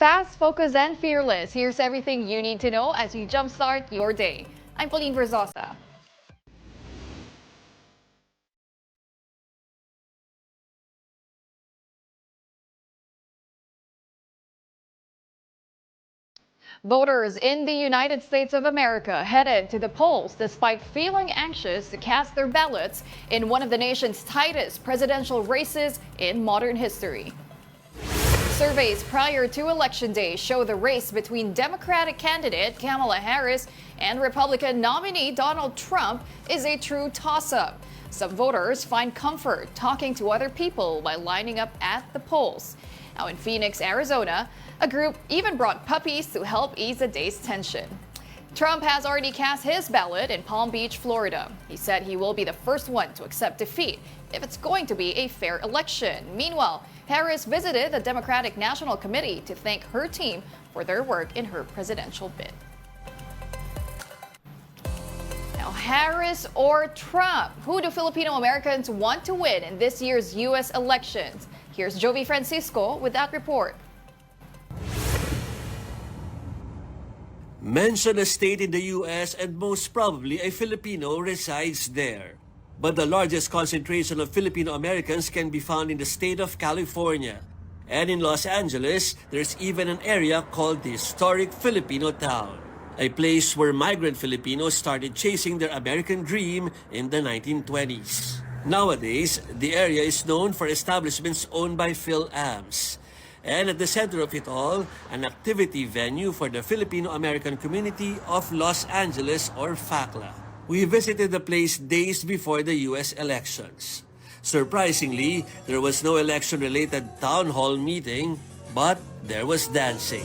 Fast, focused, and fearless. Here's everything you need to know as you jumpstart your day. I'm Pauline Verzosa. Voters in the United States of America headed to the polls despite feeling anxious to cast their ballots in one of the nation's tightest presidential races in modern history. Surveys prior to Election Day show the race between Democratic candidate Kamala Harris and Republican nominee Donald Trump is a true toss-up. Some voters find comfort talking to other people while lining up at the polls. Now in Phoenix, Arizona, a group even brought puppies to help ease the day's tension. Trump has already cast his ballot in Palm Beach, Florida. He said he will be the first one to accept defeat if it's going to be a fair election. Meanwhile, Harris visited the Democratic National Committee to thank her team for their work in her presidential bid. Now, Harris or Trump? Who do Filipino Americans want to win in this year's U.S. elections? Here's Jovi Francisco with that report. Mention a state in the U.S. and most probably a Filipino resides there. But the largest concentration of Filipino Americans can be found in the state of California. And in Los Angeles, there's even an area called the historic Filipino town, a place where migrant Filipinos started chasing their American dream in the 1920s. Nowadays, the area is known for establishments owned by Fil-Ams. And at the center of it all, an activity venue for the Filipino-American community of Los Angeles or FACLA. We visited the place days before the U.S. elections. Surprisingly, there was no election-related town hall meeting, but there was dancing.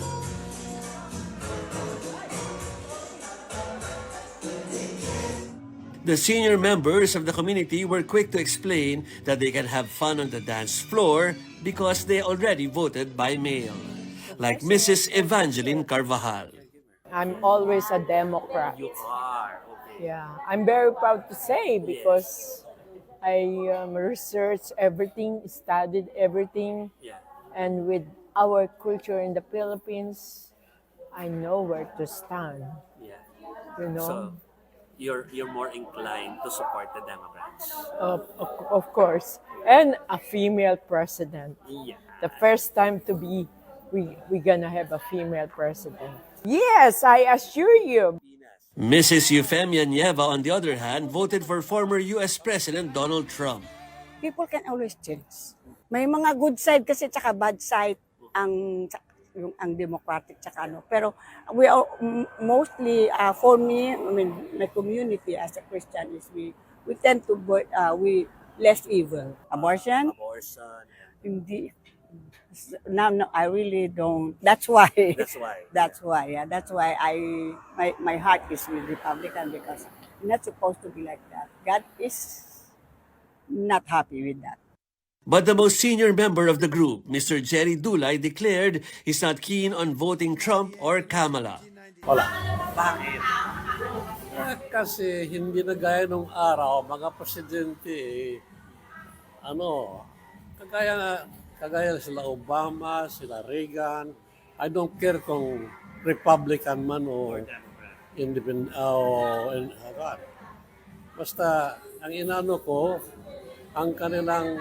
The senior members of the community were quick to explain that they can have fun on the dance floor because they already voted by mail. Like Mrs. Evangeline Carvajal. I'm always a Democrat. You are, okay. Yeah, I'm very proud to say because I researched everything, studied everything, Yeah. and with our culture in the Philippines, I know where to stand. Yeah. You know, So, you're more inclined to support the Democrats. of course, and a female president. Yeah. The first time to be, we gonna have a female president. Yes, I assure you. Mrs. Eufemia Nieva, on the other hand, voted for former U.S. President Donald Trump. People can always change. May mga good side kasi tsaka bad side ang Democratic tsaka ano. Pero we are mostly for me, I mean my community as a Christian is we tend to vote we less evil. Abortion? Hindi. Now no, I really don't. That's why. That's why my heart is with Republican because you're not supposed to be like that. God is not happy with that. But the most senior member of the group, Mr. Jerry Dulay, declared he's not keen on voting Trump or Kamala. Wala. Bakit? Kasi hindi na gaya nung araw, mga presidente, kagaya sila Obama, sila Reagan. I don't care kung Republican man o Independent. Basta, ang inano ko, ang kanilang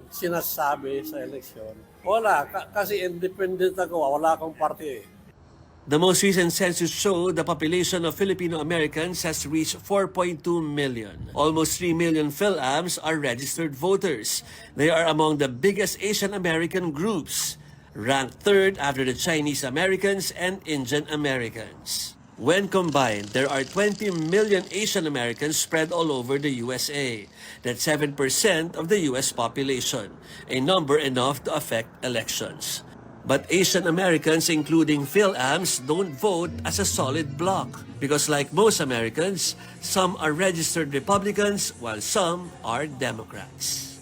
sinasabi sa eleksyon. Wala, kasi independent ako, wala akong party. The most recent census showed the population of Filipino Americans has reached 4.2 million. Almost 3 million Fil-Ams are registered voters. They are among the biggest Asian American groups, ranked third after the Chinese Americans and Indian Americans. When combined, there are 20 million Asian Americans spread all over the USA. That's 7% of the US population, a number enough to affect elections. But Asian Americans, including Fil-Ams, don't vote as a solid bloc because like most Americans, some are registered Republicans while some are Democrats.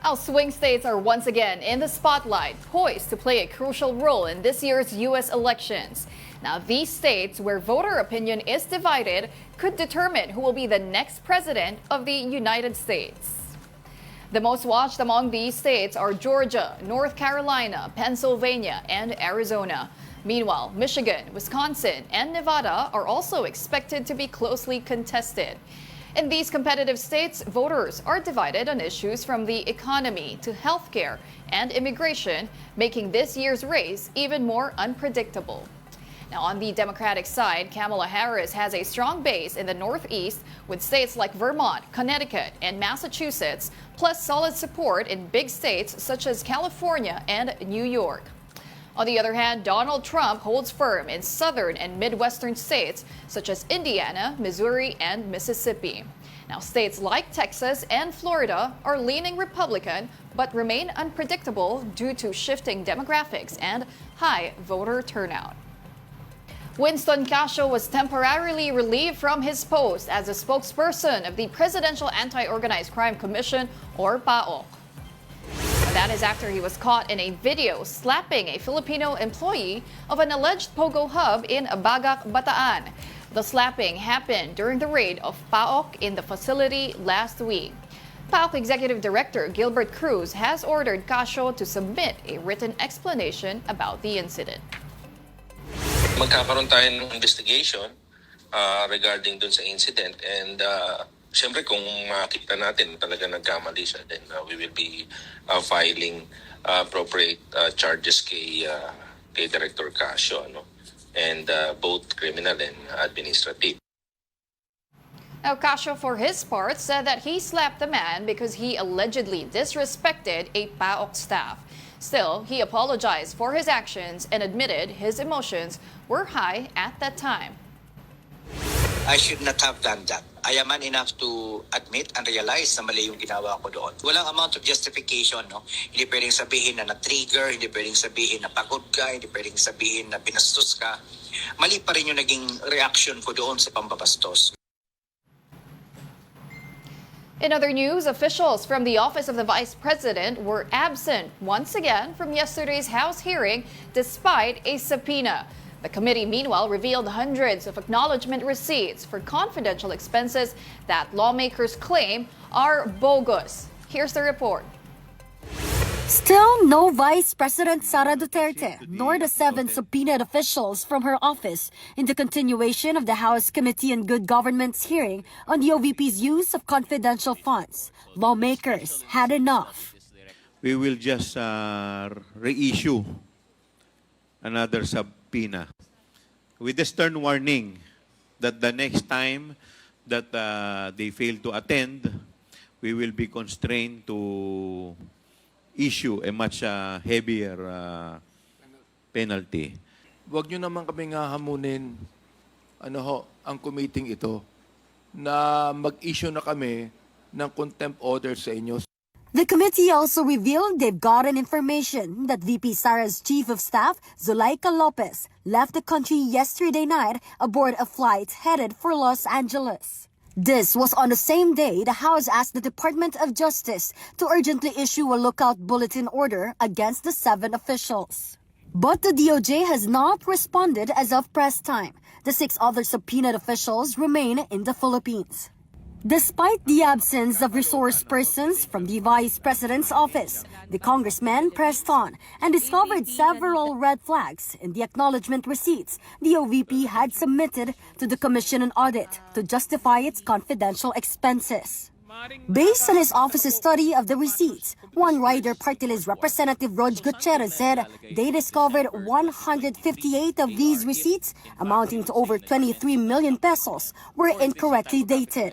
Our swing states are once again in the spotlight, poised to play a crucial role in this year's U.S. elections. Now, these states where voter opinion is divided could determine who will be the next president of the United States. The most watched among these states are Georgia, North Carolina, Pennsylvania, and Arizona. Meanwhile, Michigan, Wisconsin, and Nevada are also expected to be closely contested. In these competitive states, voters are divided on issues from the economy to healthcare and immigration, making this year's race even more unpredictable. Now, on the Democratic side, Kamala Harris has a strong base in the Northeast with states like Vermont, Connecticut, and Massachusetts, plus solid support in big states such as California and New York. On the other hand, Donald Trump holds firm in southern and Midwestern states such as Indiana, Missouri, and Mississippi. Now, states like Texas and Florida are leaning Republican but remain unpredictable due to shifting demographics and high voter turnout. Winston Casio was temporarily relieved from his post as a spokesperson of the Presidential Anti-Organized Crime Commission, or PAOCC. That is after he was caught in a video slapping a Filipino employee of an alleged pogo hub in Abagac, Bataan. The slapping happened during the raid of PAOCC in the facility last week. PAOCC Executive Director Gilbert Cruz has ordered Casio to submit a written explanation about the incident. Magkakaroon tayo ng investigation regarding dun sa incident, and siyempre kung makita natin talaga nagkamali siya, then we will be filing appropriate charges kay Director Casio, and both criminal and administrative. Now, Casio, for his part, said that he slapped the man because he allegedly disrespected a PAOCC staff. Still, he apologized for his actions and admitted his emotions were high at that time. I should not have done that. I am man enough to admit and realize na mali yung ginawa ko doon. Walang amount of justification, no? Hindi pwedeng sabihin na na-trigger, hindi pwedeng sabihin na pagod ka, hindi pwedeng sabihin na binastos ka. Mali pa rin yung naging reaction ko doon sa pambabastos. In other news, officials from the Office of the Vice President were absent once again from yesterday's House hearing despite a subpoena. The committee, meanwhile, revealed hundreds of acknowledgement receipts for confidential expenses that lawmakers claim are bogus. Here's the report. Still no Vice President Sara Duterte, nor the 7 subpoenaed officials from her office in the continuation of the House Committee on Good Government's hearing on the OVP's use of confidential funds. Lawmakers had enough. We will just reissue another subpoena with the stern warning that the next time that they fail to attend, we will be constrained to issue a much heavier penalty. Huwag nyo naman kaming hahamunin ang committee ito na mag-issue na kami ng contempt order sa inyo. The committee also revealed they've gotten information that VP Sara's Chief of Staff, Zuleika Lopez, left the country yesterday night aboard a flight headed for Los Angeles. This was on the same day the House asked the Department of Justice to urgently issue a lookout bulletin order against the 7 officials. But the DOJ has not responded as of press time. The 6 other subpoenaed officials remain in the Philippines. Despite the absence of resource persons from the Vice President's office, the congressman pressed on and discovered several red flags in the acknowledgement receipts the OVP had submitted to the Commission on Audit to justify its confidential expenses. Based on his office's study of the receipts, One Rider Party List Representative Rog Gutierrez said they discovered 158 of these receipts, amounting to over 23 million pesos, were incorrectly dated.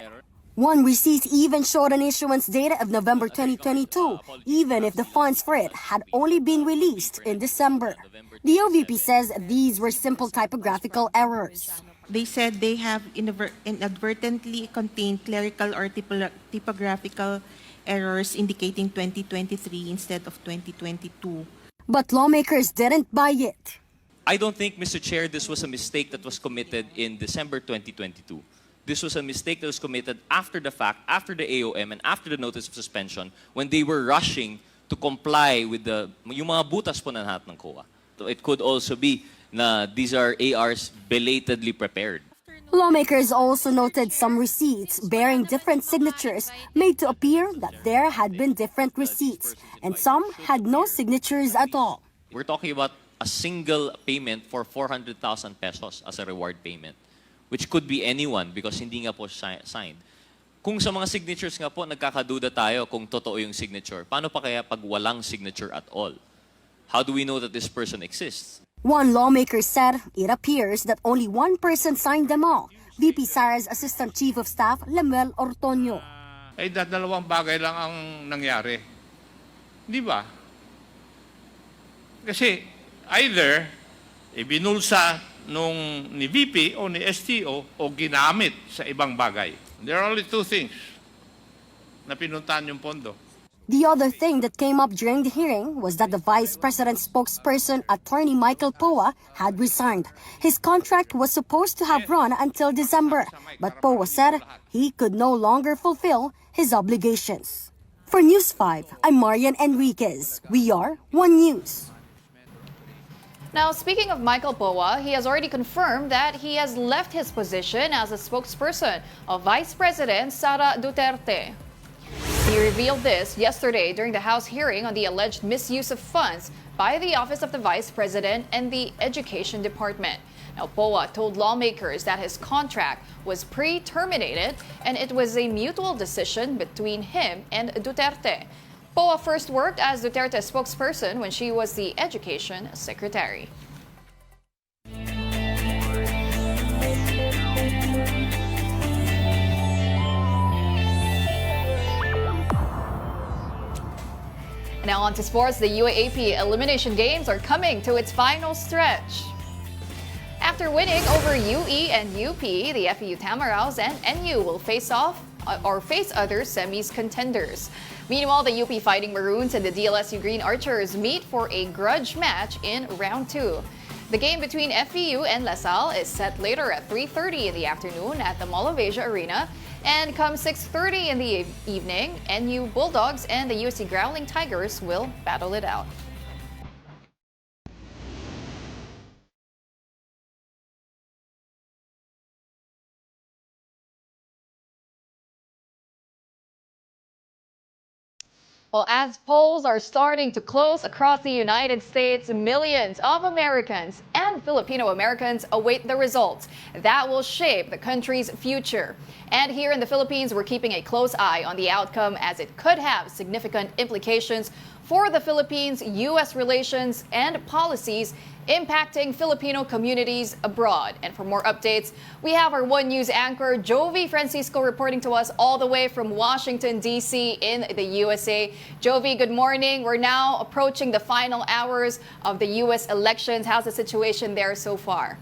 One receipt even showed an issuance date of November 2022, even if the funds for it had only been released in December. The OVP says these were simple typographical errors. They said they have inadvertently contained clerical or typographical errors indicating 2023 instead of 2022. But lawmakers didn't buy it. I don't think, Mr. Chair, this was a mistake that was committed in December 2022. This was a mistake that was committed after the fact, after the AOM, and after the notice of suspension, when they were rushing to comply with yung mga butas po na lahat ng COA. So it could also be na these are ARs belatedly prepared. Lawmakers also noted some receipts bearing different signatures made to appear that there had been different receipts, and some had no signatures at all. We're talking about a single payment for 400,000 pesos as a reward payment, which could be anyone because hindi nga po signed. Kung sa mga signatures nga po, nagkakaduda tayo kung totoo yung signature. Paano pa kaya pag walang signature at all? How do we know that this person exists? One lawmaker said it appears that only one person signed them all, VP Sara's Assistant Chief of Staff, Lemuel Ortonio. Ay dalawang bagay lang ang nangyari. Di ba? Kasi either ibinulsa nung ni VP o ni STO o ginamit sa ibang bagay. There are only two things na pinuntahan yung pondo. The other thing that came up during the hearing was that the Vice President's spokesperson, Attorney Michael Poa, had resigned. His contract was supposed to have run until December, but Poa said he could no longer fulfill his obligations. For News 5, I'm Marian Enriquez. We are One News. Now, speaking of Michael Poa, he has already confirmed that he has left his position as a spokesperson of Vice President Sara Duterte. He revealed this yesterday during the House hearing on the alleged misuse of funds by the Office of the Vice President and the Education Department. Now, Poa told lawmakers that his contract was pre-terminated and it was a mutual decision between him and Duterte. Poa first worked as Duterte's spokesperson when she was the Education Secretary. Now on to sports. The UAAP elimination games are coming to its final stretch. After winning over UE and UP, the FEU Tamaraws and NU will face other semis contenders. Meanwhile, the UP Fighting Maroons and the DLSU Green Archers meet for a grudge match in round 2. The game between FEU and LaSalle is set later at 3:30 in the afternoon at the Mall of Asia Arena. And come 6:30 in the evening, NU Bulldogs and the USC Growling Tigers will battle it out. Well, as polls are starting to close across the United States, millions of Americans and Filipino Americans await the results that will shape the country's future. And here in the Philippines, we're keeping a close eye on the outcome as it could have significant implications for the Philippines-U.S. relations and policies impacting Filipino communities abroad. And for more updates, we have our One News anchor, Jovi Francisco, reporting to us all the way from Washington, D.C. in the USA. Jovi, good morning. We're now approaching the final hours of the U.S. elections. How's the situation there so far?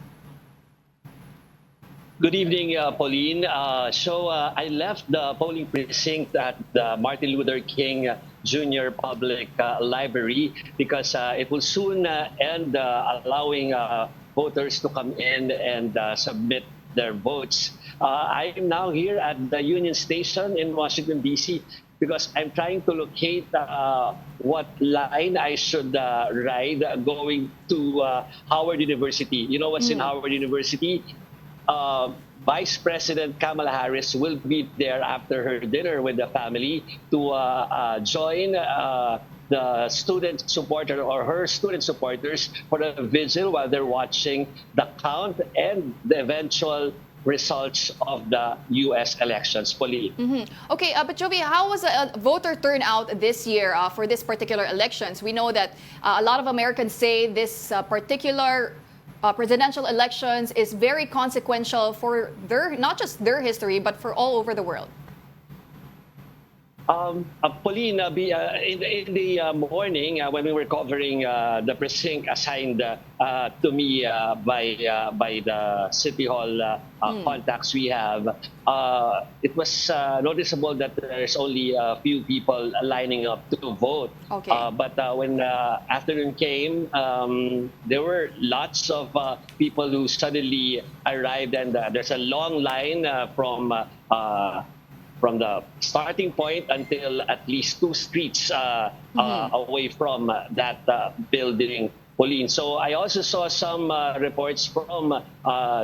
Good evening, Pauline. I left the polling precinct at the Martin Luther King Jr. Public Library because it will soon end allowing voters to come in and submit their votes. I am now here at the Union Station in Washington, D.C. because I'm trying to locate what line I should ride going to Howard University. You know what's in Howard University? Vice President Kamala Harris will be there after her dinner with the family to join the student supporter or her student supporters for a vigil while they're watching the count and the eventual results of the U.S. elections, Pauline. Okay, but Jovi, how was a voter turnout this year for this particular elections? We know that a lot of Americans say this particular presidential elections is very consequential for not just their history, but for all over the world. Pauline, in the morning when we were covering the precinct assigned to me by the City Hall contacts we have, it was noticeable that there's only a few people lining up to vote. Okay. But when afternoon came, there were lots of people who suddenly arrived, and there's a long line from the starting point until at least 2 streets away from that building, Pauline. So I also saw some reports from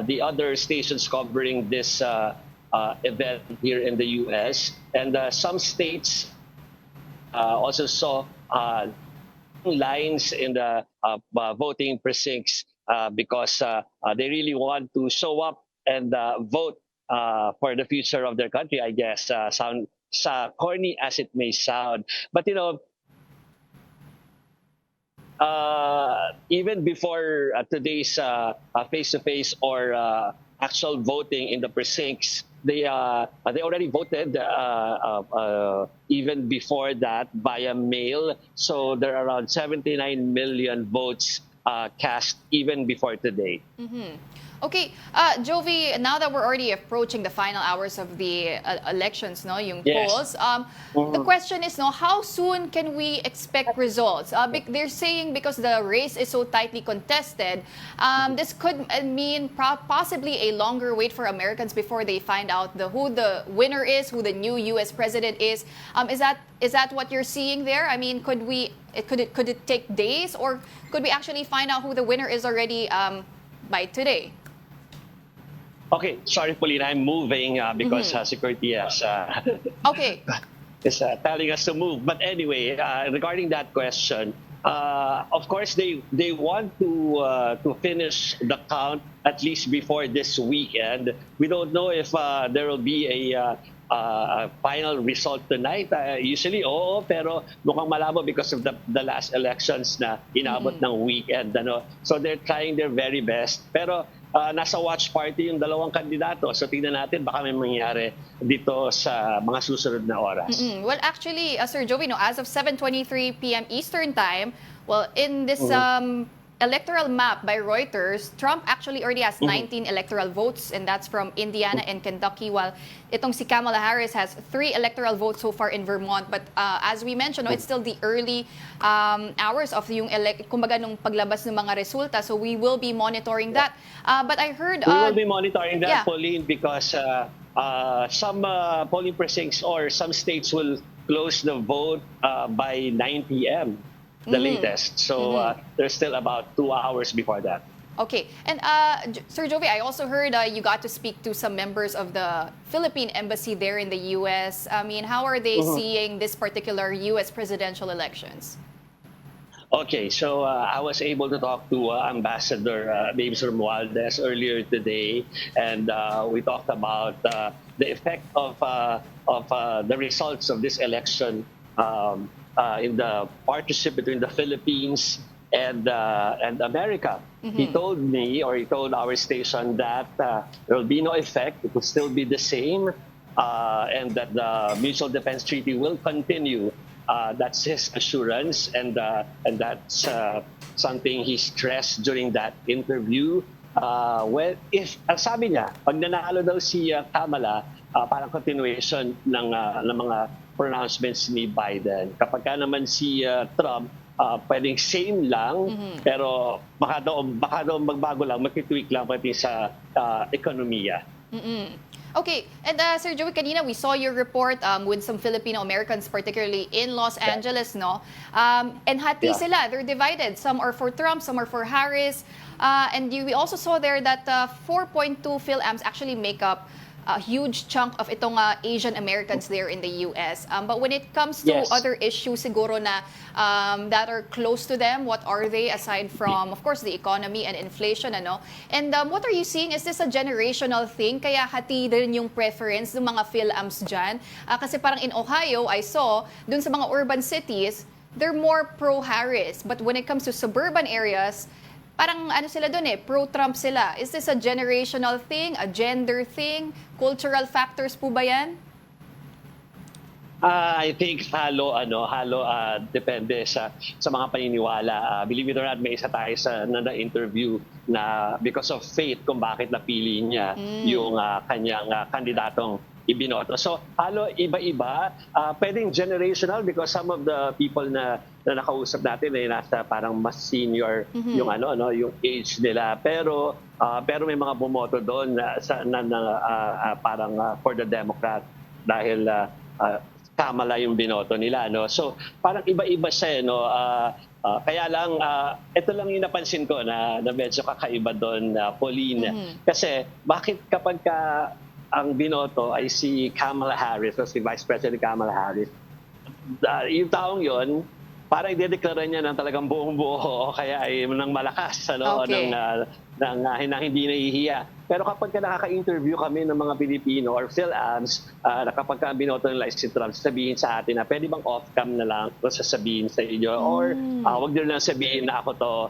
the other stations covering this event here in the U.S. And some states also saw lines in the voting precincts because they really want to show up and vote for the future of their country, I guess. Sound corny as it may sound. But, even before today's face-to-face or actual voting in the precincts, they already voted even before that via mail. So there are around 79 million votes cast even before today. Okay, Jovi, now that we're already approaching the final hours of the elections, no, yung Yes. polls, the question is, no, how soon can we expect results? They're saying because the race is so tightly contested, this could mean possibly a longer wait for Americans before they find out who the winner is, who the new U.S. president is. Is that what you're seeing there? I mean, could it take days, or could we actually find out who the winner is already by today? Okay, sorry, Pauline, I'm moving because security is Okay. is telling us to move. But anyway, regarding that question, of course they want to finish the count at least before this weekend. We don't know if there will be a final result tonight. Usually, pero mukhang malabo because of the last elections na inabot ng weekend. So they're trying their very best. Pero nasa watch party yung dalawang kandidato. So tingnan natin baka may mangyari dito sa mga susunod na oras. Well, actually, Sir Joey, as of 7:23 p.m. Eastern Time, well, in this electoral map by Reuters, Trump actually already has 19 electoral votes, and that's from Indiana and Kentucky, while itong si Kamala Harris has 3 electoral votes so far in Vermont. But as we mentioned, it's still the early hours of yung kumbaga nung paglabas ng mga resulta, so we will be monitoring that. But I heard... we will be monitoring that, yeah. Pauline, because some polling precincts or some states will close the vote by 9 p.m. the latest. So there's still about 2 hours before that. Okay. And Sir Jovi, I also heard you got to speak to some members of the Philippine embassy there in the U.S. I mean, how are they seeing this particular U.S. presidential elections? Okay, so I was able to talk to Ambassador James Romualdez earlier today, and we talked about the effect of the results of this election in the partnership between the Philippines and America. He told me, or he told our station, that there will be no effect. It will still be the same, and that the Mutual Defense Treaty will continue. That's his assurance, and that's something he stressed during that interview. Well, if sabi niya, pag nanalo daw si Kamala, parang continuation ng mga pronouncements ni Biden. Kapag ka naman si Trump, pwedeng same lang, pero baka daw magbago lang, magtitweak lang pati sa ekonomiya. Okay, and Sir Joey, kanina we saw your report with some Filipino Americans, particularly in Los Angeles, no? And hati sila, they're divided. Some are for Trump, some are for Harris. And we also saw there that 4.2 Fil-Ams actually make up a huge chunk of itong Asian Americans there in the U.S. But when it comes to other issues siguro na that are close to them, what are they aside from, of course, the economy and inflation, ano? And what are you seeing? Is this a generational thing? Kaya hati din yung preference ng mga Fil-Ams dyan? Kasi parang in Ohio, I saw, dun sa mga urban cities, they're more pro-Harris. But when it comes to suburban areas, parang ano sila doon pro-Trump sila. Is this a generational thing, a gender thing, cultural factors po ba yan? I think halo depende sa mga paniniwala. Believe it or not, may isa tayo na interview na because of faith kung bakit napili niya yung kanyang kandidatong ibinoto. So halo iba-iba, pwedeng generational because some of the people na nakausap natin ay nasa parang mas senior yung yung age nila, pero may mga bumoto doon na parang for the Democrat dahil Kamala yung binoto nila, no? So parang iba-iba siya, no? Kaya lang, ito lang yung napansin ko na medyo kakaiba doon, Pauline. Kasi bakit kapag ang binoto ay si Kamala Harris o si Vice President Kamala Harris, yung taong yon parang i-declare niya ng talagang buong-buo o kaya ay ng malakas, ano, Okay. ng hindi nahihiya. Pero kapag nakaka-interview kami ng mga Pilipino or Fil-Ams, kapag binoto nila si Trump, sabihin sa atin na pwede bang off-cam na lang ito sasabihin sa inyo or wag nyo lang sabihin na ako to,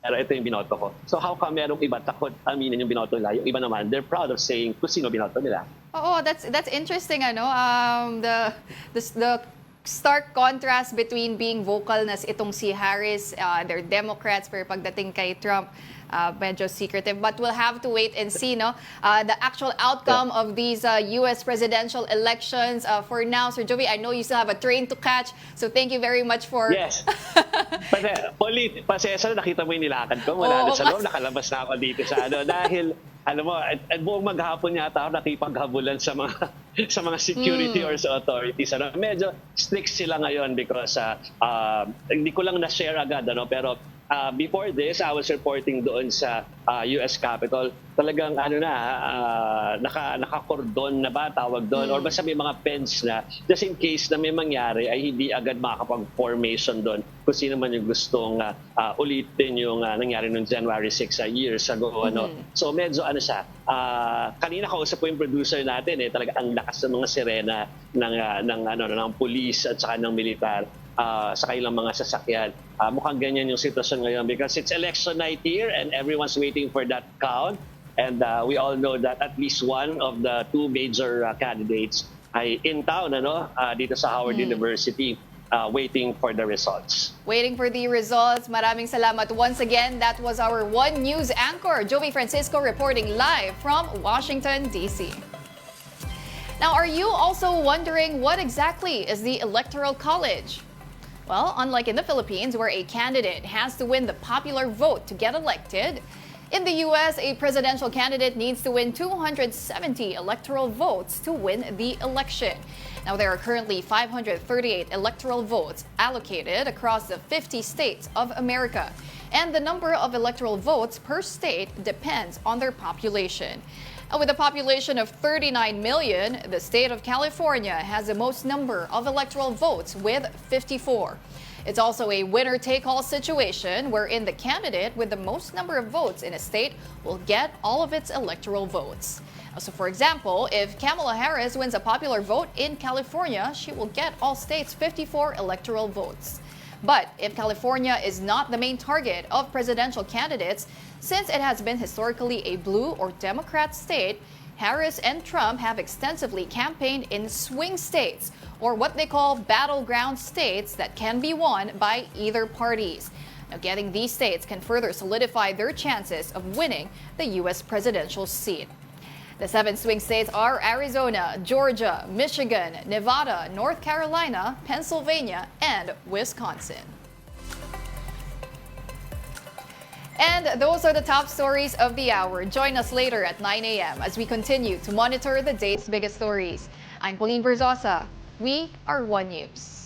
pero ito yung binoto ko. So how come merong iba takot aminin yung binoto nila? Yung iba naman, they're proud of saying kung sino binoto nila. Oo, that's interesting, ano? The stark contrast between being vocal na itong si Harris, they're Democrats, pero pagdating kay Trump, medyo secretive. But we'll have to wait and see, no? The actual outcome of these U.S. presidential elections. For now, Sir Joey, I know you still have a train to catch, so thank you very much for... Yes. Pauline, pasensya na nakita mo yung nilakad ko. Wala na sa loob, nakalabas na ako dito sa ano. Dahil, alam mo, buong maghapon yata ako nakipaghabulan sa mga security or sa authorities. Ano, medyo strict sila ngayon because hindi ko lang na-share agad, ano, pero before this, I was reporting doon sa US Capitol. Talagang naka-cordon na ba tawag doon or basta may mga fence na just in case na may mangyari ay hindi agad makakapag-formation doon kung sino man yung gustong ulitin yung nangyari noong January 6 years ago. Ano. So medyo kanina kausap ko yung producer natin, talaga ang lakas ng mga sirena ng police at saka ng militar sa kailang mga sasakyan. Mukhang ganyan yung sitwasyon ngayon because it's election night here and everyone's waiting for that count. And we all know that at least one of the two major candidates ay in town dito sa Howard University waiting for the results. Waiting for the results. Maraming salamat once again. That was our One News anchor, Joey Francisco, reporting live from Washington, D.C. Now, are you also wondering what exactly is the Electoral College? Well, unlike in the Philippines, where a candidate has to win the popular vote to get elected, in the U.S., a presidential candidate needs to win 270 electoral votes to win the election. Now, there are currently 538 electoral votes allocated across the 50 states of America. And the number of electoral votes per state depends on their population. With a population of 39 million, the state of California has the most number of electoral votes with 54. It's also a winner-take-all situation wherein the candidate with the most number of votes in a state will get all of its electoral votes. So for example, if Kamala Harris wins a popular vote in California, she will get all states' 54 electoral votes. But if California is not the main target of presidential candidates, since it has been historically a blue or Democrat state, Harris and Trump have extensively campaigned in swing states, or what they call battleground states that can be won by either parties. Now, getting these states can further solidify their chances of winning the U.S. presidential seat. The 7 swing states are Arizona, Georgia, Michigan, Nevada, North Carolina, Pennsylvania, and Wisconsin. And those are the top stories of the hour. Join us later at 9 a.m. as we continue to monitor the day's biggest stories. I'm Pauline Verzosa. We are One News.